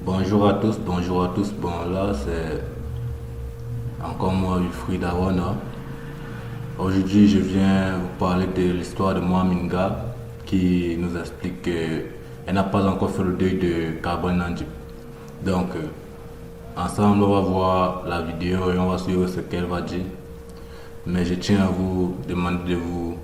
Bonjour à tous, bonjour à tous. Bon, là, c'est encore moi, Wilfried Awana. Aujourd'hui, je viens vous parler de l'histoire de Mohaminga qui nous explique qu'elle n'a pas encore fait le deuil de Carbon Nandip. Donc, ensemble, on va voir la vidéo et on va suivre ce qu'elle va dire. Mais je tiens à vous demander de vous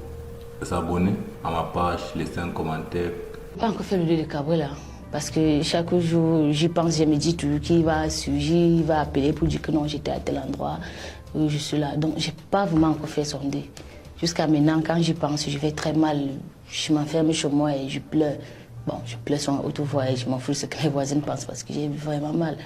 abonner à ma page, laisser un commentaire. Pas encore fait le deuil de Cabral là. Parce que chaque jour, j'y pense, je me dis toujours qu'il va surgir, il va appeler pour dire que non, j'étais à tel endroit, où je suis là. Donc, j'ai pas vraiment encore fait son deuil. Jusqu'à maintenant, quand j'y pense, je vais très mal. Je m'enferme chez moi et je pleure. Bon, je pleure sur autovoix et je m'en fous de ce que les voisins pensent parce que j'ai vraiment mal.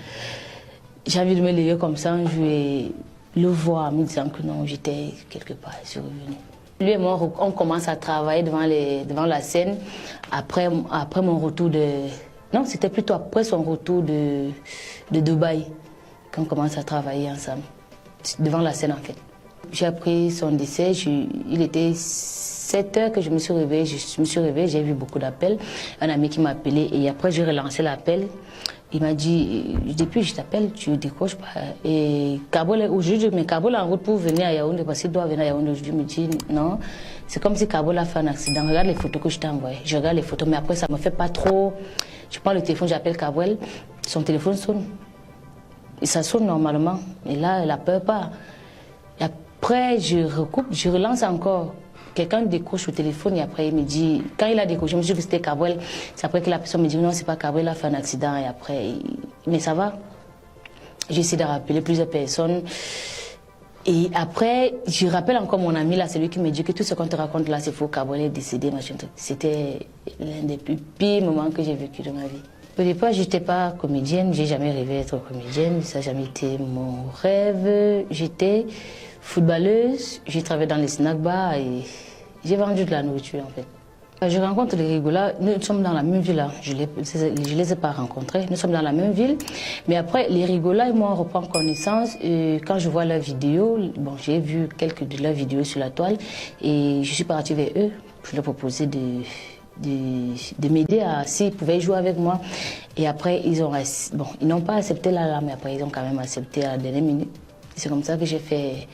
J'ai envie de me lever comme ça un jour et le voir en me disant que non, j'étais quelque part, je suis revenue. Lui et moi, on commence à travailler devant la scène après mon retour de... Non, c'était plutôt après son retour de Dubaï qu'on commence à travailler ensemble, devant la scène en fait. J'ai appris son décès, il était 7 heures que je me suis réveillée, j'ai vu beaucoup d'appels, un ami qui m'a appelé et après j'ai relancé l'appel. Il m'a dit, depuis je t'appelle, tu décroches pas. Et Kabul, aujourd'hui, mais Kabul en route pour venir à Yaoundé, parce qu'il doit venir à Yaoundé aujourd'hui, il me dit non. C'est comme si Kabul a fait un accident. Regarde les photos que je t'ai envoyées. Je regarde les photos, mais après ça me fait pas trop. Je prends le téléphone, j'appelle Kabul, son téléphone sonne. Et ça sonne normalement. Et là, elle a peur pas. Et après, je recoupe, je relance encore. Quelqu'un décroche au téléphone et après il me dit, quand il a décroché, je me suis dit que c'était Cabral. C'est après que la personne me dit non, c'est pas Cabral, il a fait un accident et après, mais ça va. J'ai essayé de rappeler plusieurs personnes. Et après, je rappelle encore mon ami là, c'est lui qui me dit que tout ce qu'on te raconte là, c'est faux, Cabral est décédé, machin truc. C'était l'un des plus pires moments que j'ai vécu de ma vie. Au départ, j'étais pas comédienne, j'ai jamais rêvé d'être comédienne, ça n'a jamais été mon rêve. J'étais footballeuse, j'ai travaillé dans les snack bars et j'ai vendu de la nourriture en fait. Je rencontre les rigolas, nous sommes dans la même ville, je les ai pas rencontrés, nous sommes dans la même ville. Mais après, les rigolas et moi, on reprend connaissance et quand je vois leurs vidéos, bon, j'ai vu quelques de leurs vidéos sur la toile et je suis partie vers eux pour leur proposer de m'aider à s'ils pouvaient jouer avec moi. Et après, ils n'ont pas accepté là, mais après, ils ont quand même accepté à la dernière minute. C'est comme ça que j'ai fait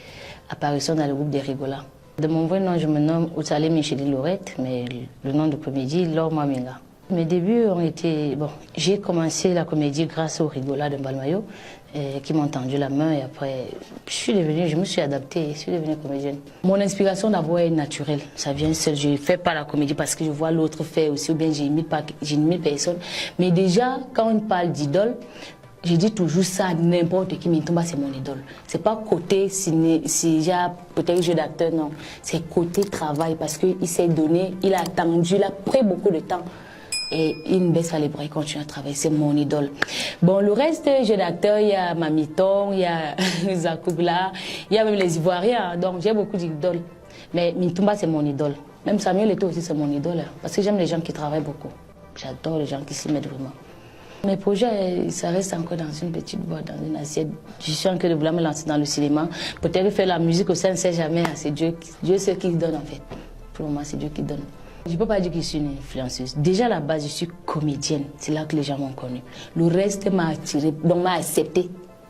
apparition dans le groupe des rigolas. De mon vrai nom, je me nomme Outsale Micheline Lorette, mais le nom de comédie, Laure Mohaminga. Mes débuts ont été... Bon, j'ai commencé la comédie grâce aux rigolas de Mbalmayo, qui m'ont tendu la main et après, je me suis adaptée, je suis devenue comédienne. Mon inspiration d'abord est naturelle, ça vient seul. Je ne fais pas la comédie parce que je vois l'autre faire aussi, ou bien j'imite personne. Mais déjà, quand on parle d'idole, je dis toujours ça à n'importe qui, Mintumba c'est mon idole. C'est pas côté si j'ai peut-être jeu d'acteur, non. C'est côté travail parce qu'il s'est donné, il a attendu, il a pris beaucoup de temps. Et il ne baisse pas les bras, il continue à travailler, c'est mon idole. Bon, le reste, jeu d'acteur, il y a Mamiton, il y a Zakoubla, il y a même les Ivoiriens, donc j'ai beaucoup d'idoles. Mais Mintumba c'est mon idole. Même Samuel Eto'o aussi c'est mon idole, parce que j'aime les gens qui travaillent beaucoup. J'adore les gens qui s'y mettent vraiment. Mes projets, ça reste encore dans une petite boîte, dans une assiette. Je suis en train de vouloir me lancer dans le cinéma. Peut-être faire la musique aussi, on ne sait jamais. C'est Dieu seul qui donne en fait. Pour le moment, c'est Dieu qui donne. Je ne peux pas dire que je suis une influenceuse. Déjà à la base, je suis comédienne. C'est là que les gens m'ont connue. Le reste m'a attiré, donc m'a accepté.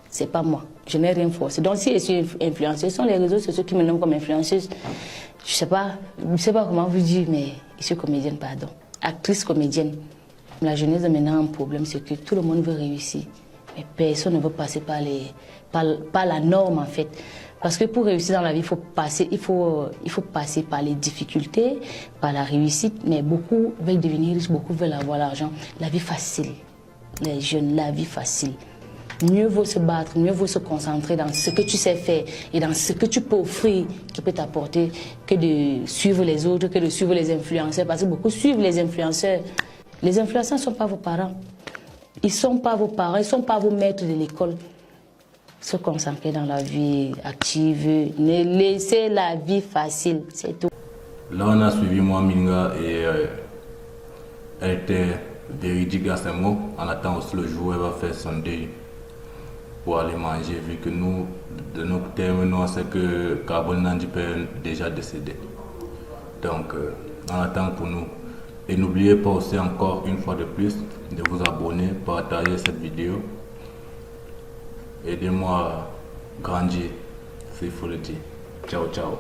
C'est pas moi. Je n'ai rien forcé. Donc si je suis influenceuse, ce sont les réseaux sociaux qui me nomment comme influenceuse. Je ne sais pas comment vous dire, mais je suis comédienne, pardon. Actrice comédienne. La jeunesse a maintenant un problème, c'est que tout le monde veut réussir. Mais personne ne veut passer par la norme en fait. Parce que pour réussir dans la vie, il faut passer par les difficultés, par la réussite. Mais beaucoup veulent devenir riches, beaucoup veulent avoir l'argent. La vie facile. Les jeunes, la vie facile. Mieux vaut se battre, mieux vaut se concentrer dans ce que tu sais faire et dans ce que tu peux offrir, qui peut t'apporter, que de suivre les autres, que de suivre les influenceurs. Parce que beaucoup suivent les influenceurs. Les influenceurs ne sont pas vos parents. Ils ne sont pas vos parents, ils ne sont pas vos maîtres de l'école. Se concentrer dans la vie active, ne laissez la vie facile, c'est tout. Là, on a suivi Mohaminga et elle était véridique à ses mots. On attend aussi le jour où elle va faire son deuil pour aller manger, vu que nous, de notre terme, on sait que Carbon Nandip est déjà décédé. Donc, on attend pour nous. Et n'oubliez pas aussi encore une fois de plus de vous abonner, partager cette vidéo. Aidez-moi à grandir, s'il faut le dire. Ciao, ciao.